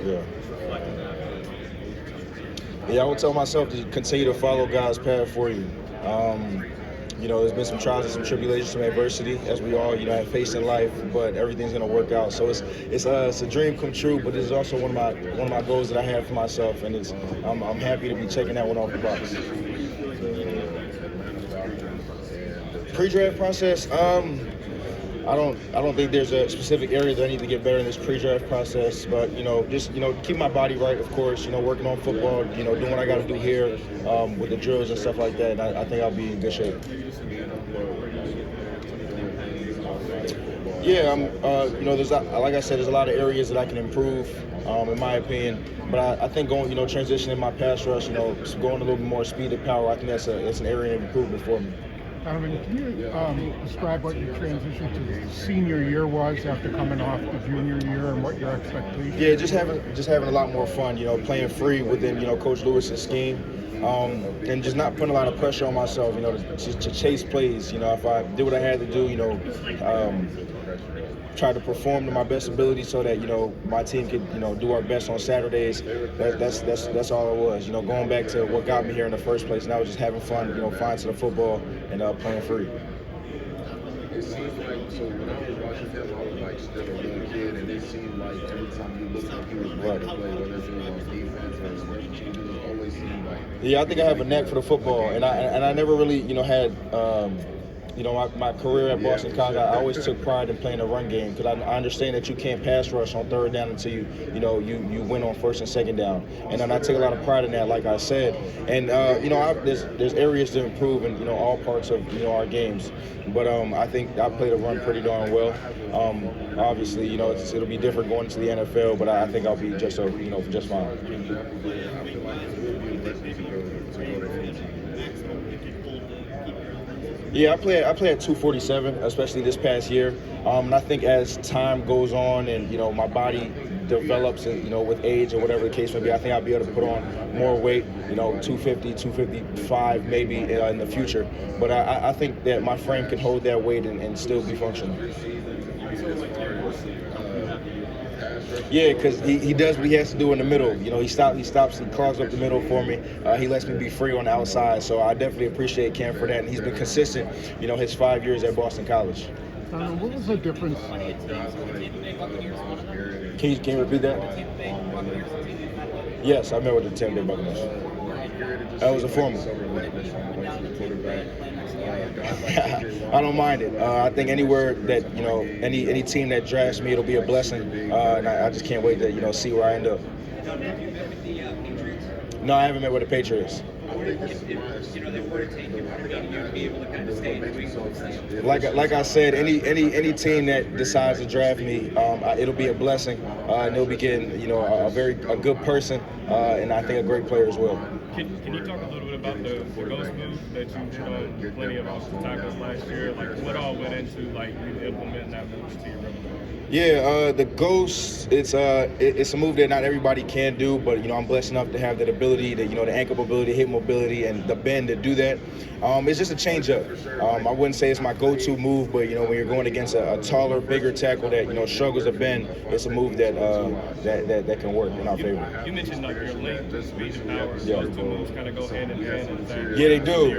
Yeah. Yeah, I would tell myself to continue to follow God's path for you. There's been some trials and some tribulations, some adversity, as we all, have faced in life. But everything's gonna work out. So it's a dream come true. But this is also one of my goals that I have for myself, and I'm happy to be checking that one off the box. Pre-draft process. I don't think there's a specific area that I need to get better in this pre-draft process, but just keep my body right, of course. Working on football, doing what I got to do here with the drills and stuff like that. And I think I'll be in good shape. Yeah, there's like I said, there's a lot of areas that I can improve, in my opinion. But I think going, transitioning my pass rush, going a little bit more speed to power, I think that's an area of improvement for me. Donovan, can you describe what your transition to senior year was after coming off the junior year and what your expectations? Yeah, just having a lot more fun. Playing free within Coach Lewis's scheme, and just not putting a lot of pressure on myself. To chase plays. If I did what I had to do, try to perform to my best ability so that my team could do our best on Saturdays. That's all it was. Going back to what got me here in the first place, and that was just having fun. Flying to the football and playing free. It seems like, so when I was watching him, I was like still a young kid, and it seemed like every time you looked like he was ready to play, whether it was on defense or special teams, it always seemed like. Yeah, I think I have a knack for the football, and I never really had. My career at Boston College, I always took pride in playing a run game because I understand that you can't pass rush on third down until you win on first and second down, and I take a lot of pride in that, like I said. And there's areas to improve in all parts of our games, but I think I played a run pretty darn well. Obviously, it'll be different going into the NFL, but I think I'll be just fine. Yeah, I play at 247, especially this past year. And I think as time goes on and my body develops, and with age or whatever the case may be, I think I'll be able to put on more weight. 250, 255 maybe in the future. But I think that my frame can hold that weight and still be functional. Yeah, because he does what he has to do in the middle. He stops, he clogs up the middle for me. He lets me be free on the outside. So I definitely appreciate Cam for that. And he's been consistent, his 5 years at Boston College. What was the difference? Can you repeat that? Yes, I met with the Tampa Bay Buccaneers. That was a formal. I don't mind it. I think anywhere that any team that drafts me, it'll be a blessing, and I just can't wait to see where I end up. No, I haven't met with the Patriots. Like I said, any team that decides to draft me, it'll be a blessing, and they'll be getting a good person, and I think a great player as well. Can you talk a little bit about the ghost move that you did on plenty of offensive tackles last year? Like, what all went into you implementing that move to your repertoire? Yeah, the ghost. It's a move that not everybody can do, but I'm blessed enough to have that ability, the ankle mobility, hip mobility, and the bend to do that. It's just a change up. I wouldn't say it's my go-to move, but when you're going against a taller, bigger tackle that struggles to bend, it's a move that can work in our favor. You mentioned your length, speed, and power. Yeah. Those two moves kind of go hand in hand. Yeah, they do.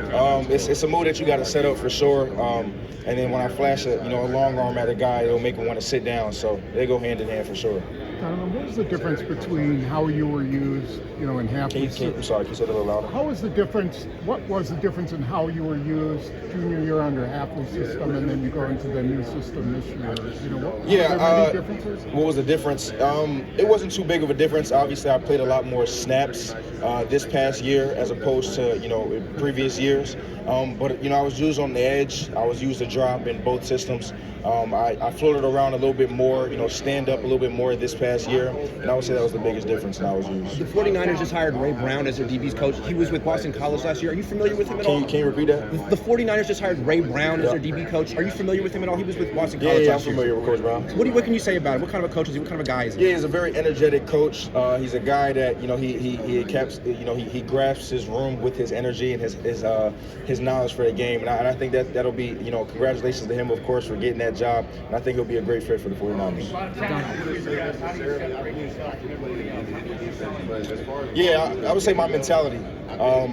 It's a move that you got to set up for sure. And then when I flash a long arm at a guy, it'll make him want to sit down. So they go hand in hand for sure. What was the difference between how you were used, in Hafley's system? I'm sorry, can you say that a little louder? What was the difference in how you were used junior year under Hafley's system, and then you go into the new system this year? Were there any differences? What was the difference? It wasn't too big of a difference. Obviously, I played a lot more snaps this past year as opposed to previous years. But I was used on the edge. I was used to drop in both systems. I floated around a little bit more, stand up a little bit more this past year, and I would say that was the biggest difference that I was used. The 49ers just hired Ray Brown as their DB's coach. He was with Boston College last year. Are you familiar with him at all? Can you repeat that? The 49ers just hired Ray Brown as their DB coach. Are you familiar with him at all? He was with Boston College last year. I'm familiar with Coach Brown. What can you say about him? What kind of a coach is he? What kind of a guy is he? Yeah, he's a very energetic coach. He's a guy that he grasps his room with his energy and his knowledge for the game, and I think that'll be congratulations to him, of course, for getting that job, and I think he'll be a great fit for the 49ers. necessarily. I believe I can play in any defense, but as far as Yeah, I would say my mentality,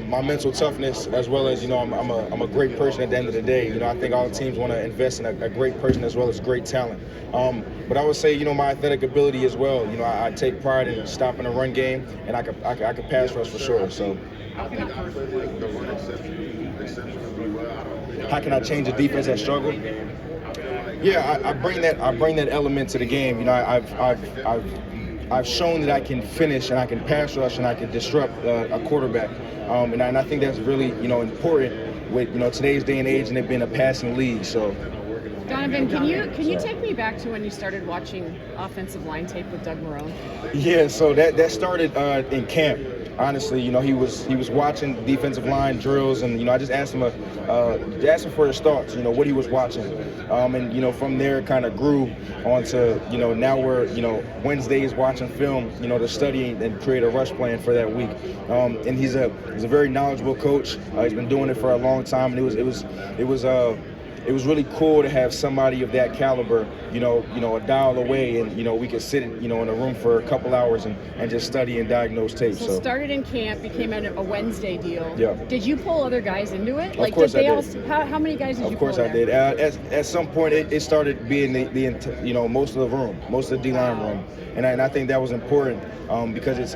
my mental toughness, as well as, I'm a great person at the end of the day. I think all teams want to invest in a great person as well as great talent. But I would say, my athletic ability as well. I take pride in stopping the run game, and I could pass rush for sure. So. I think I play like the run exceptionally well. I don't think How can I change a defense that struggled? Yeah, I bring that element to the game. I've shown that I can finish and I can pass rush and I can disrupt a quarterback, and I think that's really important with today's day and age and it being a passing league. So. Donovan, can you take me back to when you started watching offensive line tape with Doug Marrone? Yeah, so that started in camp. Honestly, he was watching defensive line drills, and I just asked him for his thoughts. What he was watching, and from there kind of grew onto now we're Wednesdays watching film, to study and create a rush plan for that week. And he's a very knowledgeable coach. He's been doing it for a long time, and it was really cool to have somebody of that caliber, a dial away, and we could sit in a room for a couple hours and just study and diagnose tape. So started in camp, became a Wednesday deal. Yeah. Did you pull other guys into it? Of course I did. How many guys did you pull? Of course I did. At some point, it started being the most of the room, most of the D-line room, and I think that was important because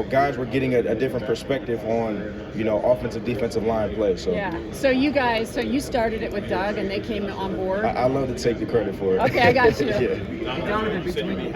guys were getting a different perspective on offensive defensive line play. So yeah. So you started it with Doug, and they came on board. I love to take the credit for it. Okay, I got you. Yeah. Donovan, between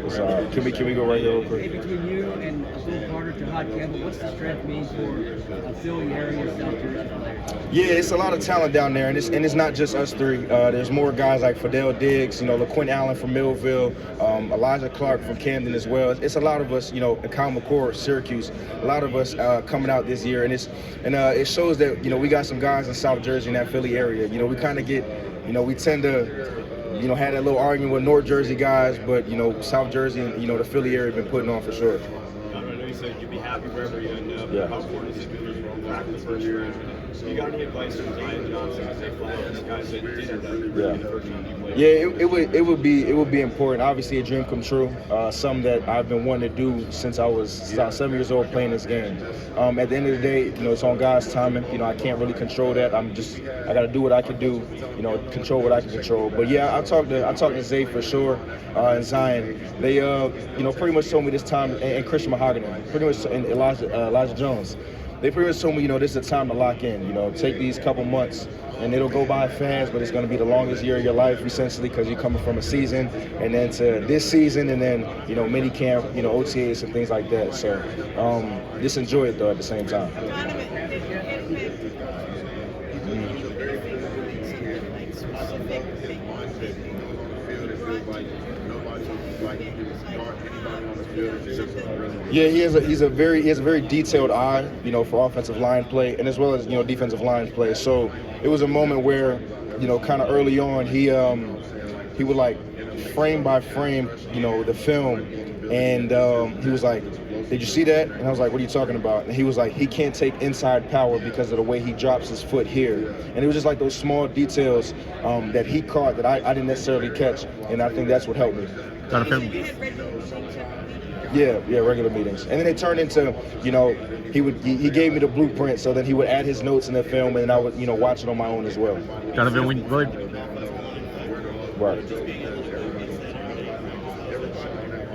Sorry. Can we go right here real quick? between you and Bill Carter, Jahad Campbell, what's the strength mean for Philly area, South Jersey players? Yeah, it's a lot of talent down there, and it's not just us three. There's more guys like Fidel Diggs, LaQuint Allen from Millville, Elijah Clark from Camden as well. It's a lot of us, Kyle McCord, Syracuse, a lot of us coming out this year, and it shows that we got some guys in South Jersey in that Philly area. We kind of get, we tend to. Had that little argument with North Jersey guys, but South Jersey and the Philly area have been putting on for sure. I know you said you'd be happy wherever you end up. Yeah. How important is it to be back in the first round? So you got any advice from Zion Johnson as they follow these guys that did end up in the first round you played? Yeah, it would be important. Obviously, a dream come true. Something that I've been wanting to do since I was 7 years old playing this game. At the end of the day, it's on God's timing. I can't really control that. I got to do what I can do. Control what I can control. But yeah, I talked to Zay for sure, and Zion. They pretty much told me this time, and Christian Mahogany, pretty much, and Elijah Jones. They pretty much told me, this is a time to lock in. Take these couple months, and it'll go by fast, but it's going to be the longest year of your life, essentially, because you're coming from a season, and then to this season, and then mini camp, OTAs and things like that. So just enjoy it though at the same time. Yeah, he's a very detailed eye, for offensive line play and as well as defensive line play. So it was a moment where, kind of early on, he would like frame by frame, the film, and he was like, "Did you see that?" And I was like, "What are you talking about?" And he was like, "He can't take inside power because of the way he drops his foot here." And it was just like those small details that he caught that I didn't necessarily catch, and I think that's what helped me. Yeah, regular meetings. And then it turned into, he gave me the blueprint, so then he would add his notes in the film, and I would, watch it on my own as well. Donovan, Right.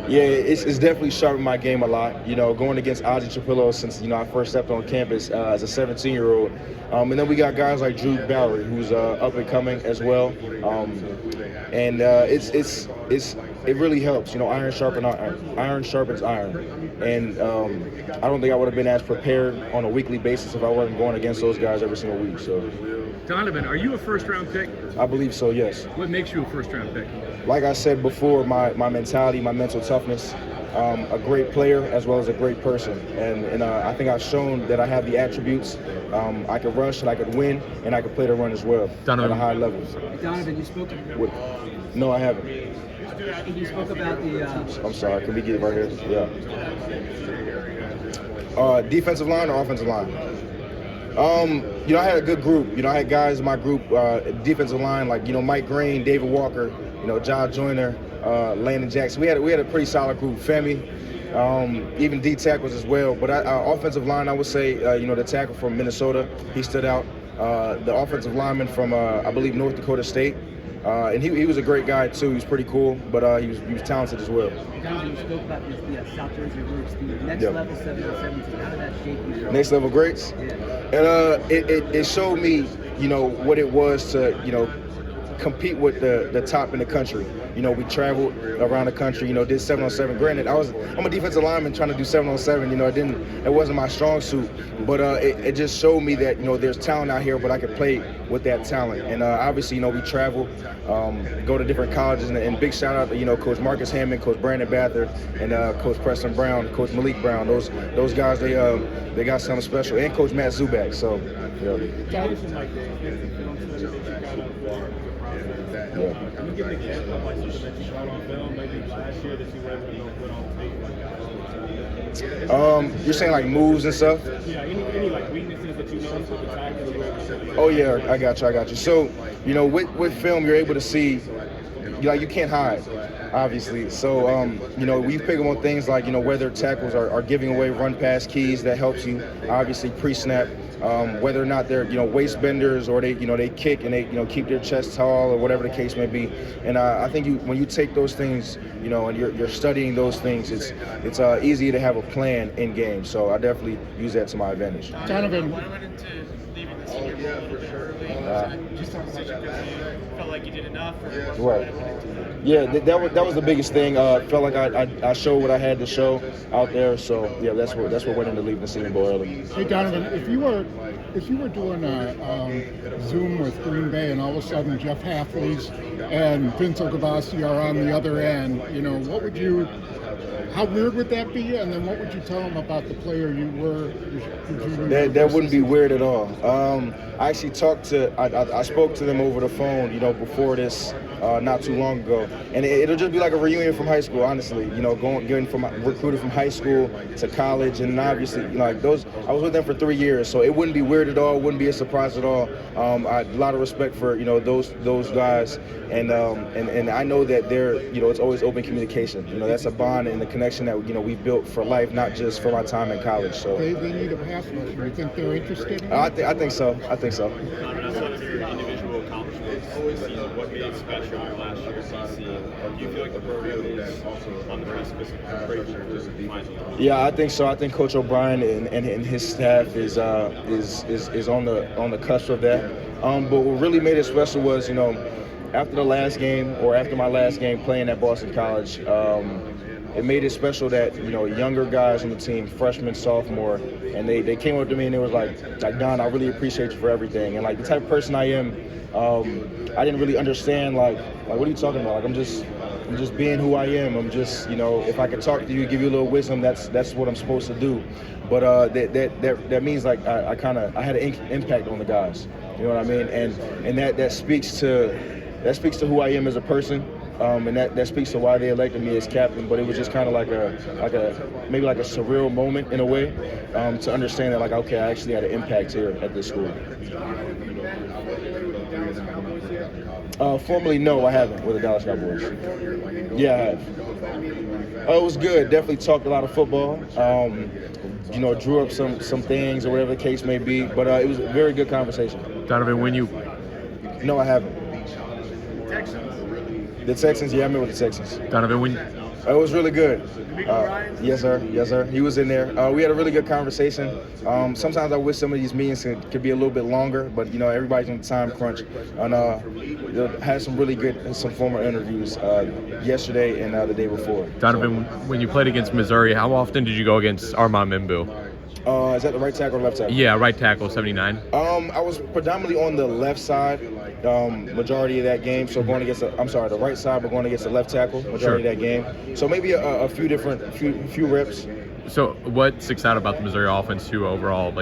Yeah, it's definitely sharpened my game a lot. Going against Ozzie Trapillo since I first stepped on campus as a 17-year-old, and then we got guys like Drew Bowery, who's up and coming as well, and it really helps. Iron sharpens iron, and I don't think I would have been as prepared on a weekly basis if I wasn't going against those guys every single week. So, Donovan, are you a first-round pick? I believe so. Yes. What makes you a first-round pick? Like I said before, my mentality, my mental toughness, a great player as well as a great person. And I think I've shown that I have the attributes. I can rush and I can win, and I can play the run as well Donovan. at a high level. Donovan, you spoke. No, I haven't. You spoke about the. I'm sorry, can we get it right here? Yeah. Defensive line or offensive line? I had a good group. I had guys in my group, defensive line, like, Mike Green, David Walker, John Joyner, Landon Jackson. We had a pretty solid group. Femi, even D tackles as well. But our offensive line, I would say, the tackle from Minnesota, he stood out. The offensive lineman from I believe North Dakota State. And he was a great guy too. He was pretty cool, but he was talented as well. You spoke about the South Jersey roots, the next level 707 team. How did that shape you? Next level greats. Yeah. And it showed me, what it was to, compete with the top in the country. We traveled around the country, did 7-on-7. Granted, I'm a defensive lineman trying to do 7-on-7. It wasn't my strong suit, but it just showed me that, there's talent out here, but I could play with that talent. And obviously, we travel, go to different colleges, and big shout out to, Coach Marcus Hammond, Coach Brandon Bathard, and Coach Preston Brown, Coach Malik Brown. Those guys, they got something special, and Coach Matt Zubak. So, Can you give an example of something that you shot on film, maybe last year that you were able to put on tape? You're saying like moves and stuff? Yeah, any like weaknesses that you noticed with the tackles? Oh yeah, I got you. So, with film, you're able to see, you can't hide, obviously. So, we pick up on things like, whether tackles are giving away run pass keys, that helps you, obviously pre-snap. Whether or not they're waist benders or they kick and they keep their chest tall or whatever the case may be. And I think when you take those things and you're studying those things, it's easier to have a plan in game. So I definitely use that to my advantage. Donovan, Why went into leaving the senior bowl a little bit early? Just talk about that. You felt like you did enough, or Right. Yeah, that was the biggest thing. Felt like I showed what I had to show out there. So yeah, that's what went into leaving the senior bowl early. hey Donovan, if you were doing a Zoom with Green Bay and all of a sudden Jeff Halfley's and Vince Ogavasi are on the other end, how weird would that be? And then what would you tell them about the player you were? That wouldn't be weird at all. I actually I spoke to them over the phone, before this, not too long ago, and it'll just be like a reunion from high school, honestly. Getting recruited from high school to college, and obviously, I was with them for 3 years, so it wouldn't be weird at all. Wouldn't be a surprise at all. I had a lot of respect for those guys, and I know that they're it's always open communication. That's a bond and the connection that we've built for life, not just for my time in college. So they need a pass rusher. You think they're interested in I think so. Outside of your individual accomplishments this season, what made it special last year's season? Do you feel like the program is on the precipice of breakthrough? Yeah, I think so. I think Coach O'Brien and his staff is on the cusp of that. But what really made it special was, after the last game, or after my last game playing at Boston College, it made it special that younger guys on the team, freshman, sophomore, and they came up to me and they was like Don, I really appreciate you for everything. And like the type of person I am, I didn't really understand like what are you talking about? Like I'm just being who I am. I'm just if I could talk to you, give you a little wisdom, that's what I'm supposed to do. But that means like I had an impact on the guys. You know what I mean? And that speaks to who I am as a person. And that speaks to why they elected me as captain. But it was just kind of like maybe a surreal moment in a way, to understand that okay, I actually had an impact here at this school. Formally, no, I haven't with the Dallas Cowboys. Yeah, I have. It was good. Definitely talked a lot of football. Drew up some things or whatever the case may be. But it was a very good conversation. Donovan, No, I haven't. The Texans, yeah, I met with the Texans. Donovan, It was really good. Yes, sir. He was in there. We had a really good conversation. Sometimes I wish some of these meetings could be a little bit longer, but everybody's on the time crunch. And had some really good, some former interviews yesterday and the day before. Donovan, when you played against Missouri, how often did you go against Armand Mimbu? Is that the right tackle or left tackle? Yeah, right tackle, 79. I was predominantly on the left side, majority of that game. So going against the right side, but going against the left tackle, majority of that game. So maybe a few reps. So what sticks out about the Missouri offense too overall,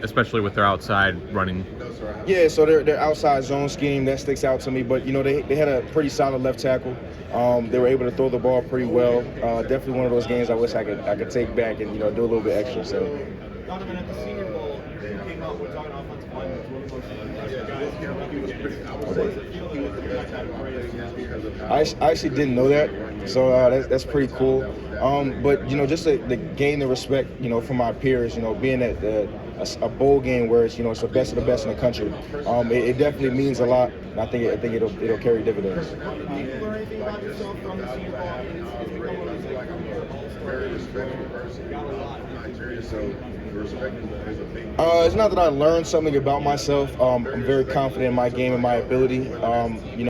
especially with their outside running? Yeah, so their outside zone scheme, that sticks out to me. But they had a pretty solid left tackle. They were able to throw the ball pretty well. Definitely one of those games I wish I could take back and do a little bit extra. So. Donovan, at the Senior Bowl, you came out with talking offensive linemen. One of the most guys. I actually didn't know that. So that's pretty cool. But just to gain the respect, from my peers, being at a bowl game where it's it's the best of the best in the country, it definitely means a lot. And I think it'll carry dividends. Very respectful person. Nigeria, so respect is a big. It's not that I learned something about myself. I'm very confident in my game and my ability.